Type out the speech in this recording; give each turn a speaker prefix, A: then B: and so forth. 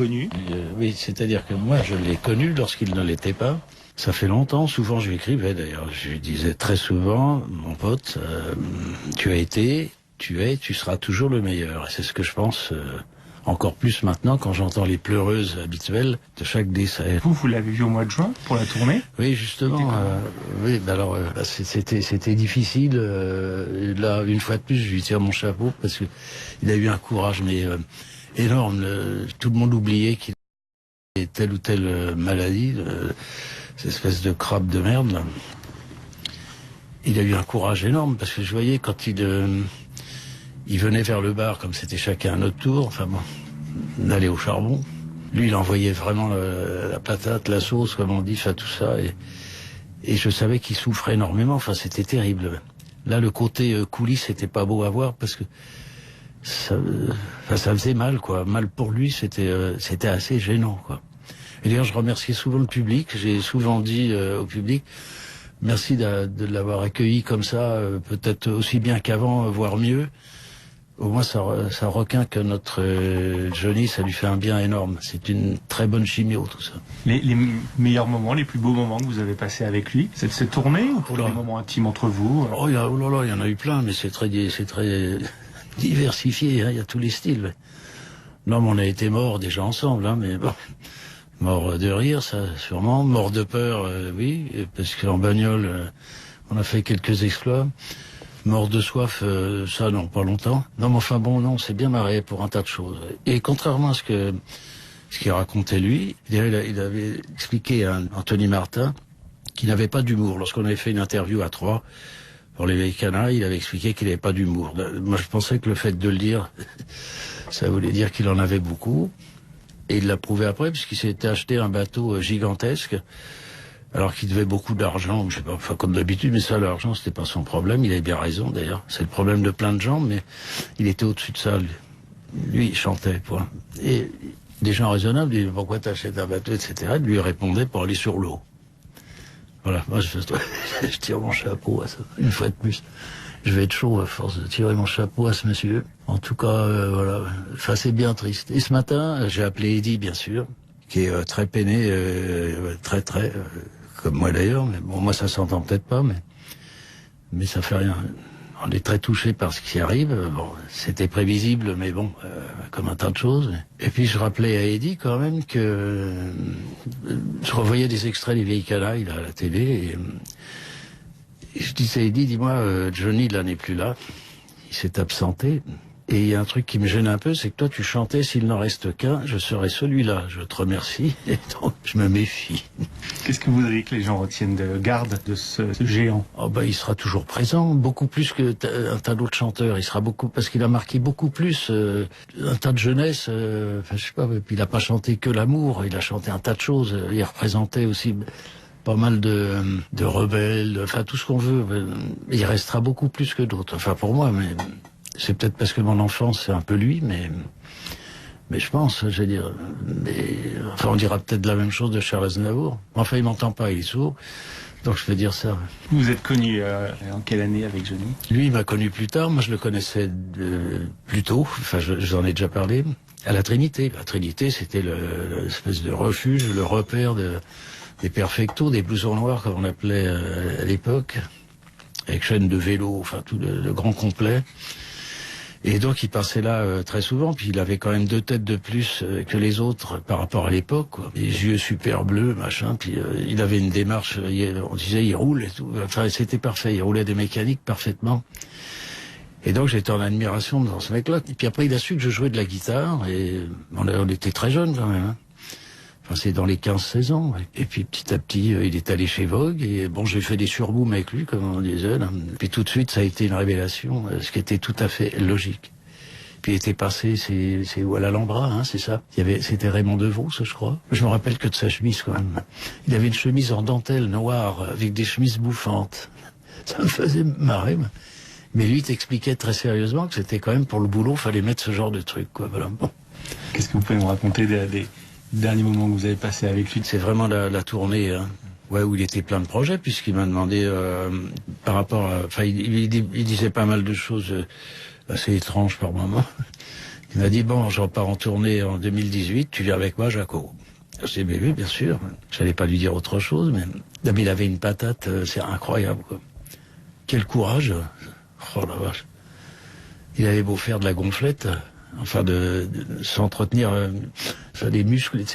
A: Connu.
B: Oui, c'est-à-dire que moi, je l'ai connu lorsqu'il ne l'était pas. Ça fait longtemps, souvent je lui écrivais d'ailleurs. Je lui disais très souvent, mon pote, tu as été, tu es, tu seras toujours le meilleur. Et c'est ce que je pense encore plus maintenant quand j'entends les pleureuses habituelles de chaque décès.
A: Vous l'avez vu au mois de juin pour la tournée?
B: Oui, justement. Oui, bah alors c'était difficile. Là, une fois de plus, je lui tire mon chapeau parce que il a eu un courage mais énorme. Tout le monde oubliait qu'il avait telle ou telle maladie, cette espèce de crabe de merde. Là. Il a eu un courage énorme parce que je voyais quand il venait vers le bar, comme c'était chacun à notre tour, enfin bon, d'aller au charbon. Lui, il envoyait vraiment la patate, la sauce, comme on dit, enfin tout ça. Et je savais qu'il souffrait énormément, enfin c'était terrible. Là, le côté coulisses, c'était pas beau à voir parce que ça faisait mal, quoi. Mal pour lui, c'était assez gênant, quoi. Et d'ailleurs, je remercie souvent le public. J'ai souvent dit au public, merci de l'avoir accueilli comme ça, peut-être aussi bien qu'avant, voire mieux. Au moins, ça requinque notre Johnny, ça lui fait un bien énorme. C'est une très bonne chimio, tout ça.
A: Les meilleurs moments, les plus beaux moments que vous avez passés avec lui, c'est de cette tournée ou pour les moments intimes entre vous?
B: Oh là là, il y en a eu plein, mais c'est très diversifié, hein, il y a tous les styles. Non, mais on a été morts déjà ensemble, hein, mais bon. Mort de rire, ça, sûrement. Mort de peur, oui, parce qu'en bagnole, on a fait quelques exploits. Mort de soif, ça, non, pas longtemps. Non, mais enfin bon, non, c'est bien marré pour un tas de choses. Et contrairement à ce qu'il racontait lui, il avait expliqué à Anthony Martin qu'il n'avait pas d'humour. Lorsqu'on avait fait une interview à 3 pour les Vieilles Canailles, il avait expliqué qu'il n'avait pas d'humour. Moi, je pensais que le fait de le dire, ça voulait dire qu'il en avait beaucoup. Et il l'a prouvé après, puisqu'il s'était acheté un bateau gigantesque, alors qu'il devait beaucoup d'argent, je sais pas, enfin comme d'habitude, mais ça, l'argent, c'était pas son problème. Il avait bien raison, d'ailleurs. C'est le problème de plein de gens, mais il était au-dessus de ça. Lui, il chantait, point. Et des gens raisonnables disaient, pourquoi t'achètes un bateau, etc. Il lui répondait pour aller sur l'eau. Voilà, moi, je tire mon chapeau à ça, une fois de plus. Je vais être chaud à force de tirer mon chapeau à ce monsieur. En tout cas, voilà. Enfin, c'est bien triste. Et ce matin, j'ai appelé Eddie, bien sûr, qui est très peiné, très, comme moi d'ailleurs. Mais bon, moi, ça s'entend peut-être pas, mais ça fait rien. On est très touchés par ce qui arrive. Bon, c'était prévisible, mais bon, comme un tas de choses. Et puis, je rappelais à Eddie quand même que je revoyais des extraits des Vieilles Canailles là, à la télé. Et je disais, Eddie, dis-moi, Johnny, là, n'est plus là. Il s'est absenté. Et il y a un truc qui me gêne un peu, c'est que toi, tu chantais, s'il n'en reste qu'un, je serai celui-là. Je te remercie. Et donc, je me méfie.
A: Qu'est-ce que vous voudriez que les gens retiennent de garde de ce géant?
B: Oh, bah, il sera toujours présent. Beaucoup plus que un tas d'autres chanteurs. Il sera beaucoup, parce qu'il a marqué beaucoup plus, un tas de jeunesse, enfin, je sais pas, puis il a pas chanté que l'amour. Il a chanté un tas de choses. Il représentait aussi pas mal de rebelles, enfin tout ce qu'on veut. Il restera beaucoup plus que d'autres. Enfin pour moi, mais c'est peut-être parce que mon enfance c'est un peu lui, mais je pense, je veux dire, enfin on dira peut-être la même chose de Charles Aznavour. Enfin il m'entend pas, il est sourd, donc je peux dire ça.
A: Vous êtes connu en quelle année avec Johnny?
B: Lui il m'a connu plus tard, moi je le connaissais plus tôt. Enfin j'en ai déjà parlé. À la Trinité. La Trinité c'était l'espèce de refuge, le repère des perfectos, des blousons noirs comme on appelait à l'époque, avec chaîne de vélo, enfin tout le grand complet. Et donc il passait là très souvent, puis il avait quand même 2 têtes de plus que les autres par rapport à l'époque, quoi. Des yeux super bleus, machin, puis il avait une démarche, on disait il roule et tout, enfin c'était parfait, il roulait des mécaniques parfaitement. Et donc j'étais en admiration devant ce mec-là. Et puis après il a su que je jouais de la guitare, et on était très jeunes quand même, hein. Enfin, c'est dans les 15-16 ans. Ouais. Et puis petit à petit, il est allé chez Vogue. Et bon, j'ai fait des surbooms avec lui, comme on disait. Là. Puis tout de suite, ça a été une révélation, ce qui était tout à fait logique. Puis il était passé, c'est où à l'Alhambra, hein, c'est ça. C'était Raymond DeVos, je crois. Je me rappelle que de sa chemise, quand même. Il avait une chemise en dentelle noire, avec des chemises bouffantes. Ça me faisait marrer. Mais lui, t'expliquait très sérieusement que c'était quand même pour le boulot, fallait mettre ce genre de truc, quoi. Voilà. Bon.
A: Qu'est-ce que vous pouvez me raconter des derniers moments que vous avez passé avec lui?
B: C'est vraiment la tournée, hein. Ouais, où il était plein de projets, puisqu'il m'a demandé par rapport à... Enfin, il disait pas mal de choses assez étranges par moment. Il m'a dit, bon, je repars en tournée en 2018, tu viens avec moi, Jaco. J'ai dit, mais oui, bien sûr. J'allais pas lui dire autre chose, mais il avait une patate, c'est incroyable, quoi. Quel courage. Oh la vache. Il avait beau faire de la gonflette, enfin de s'entretenir, les muscles, etc.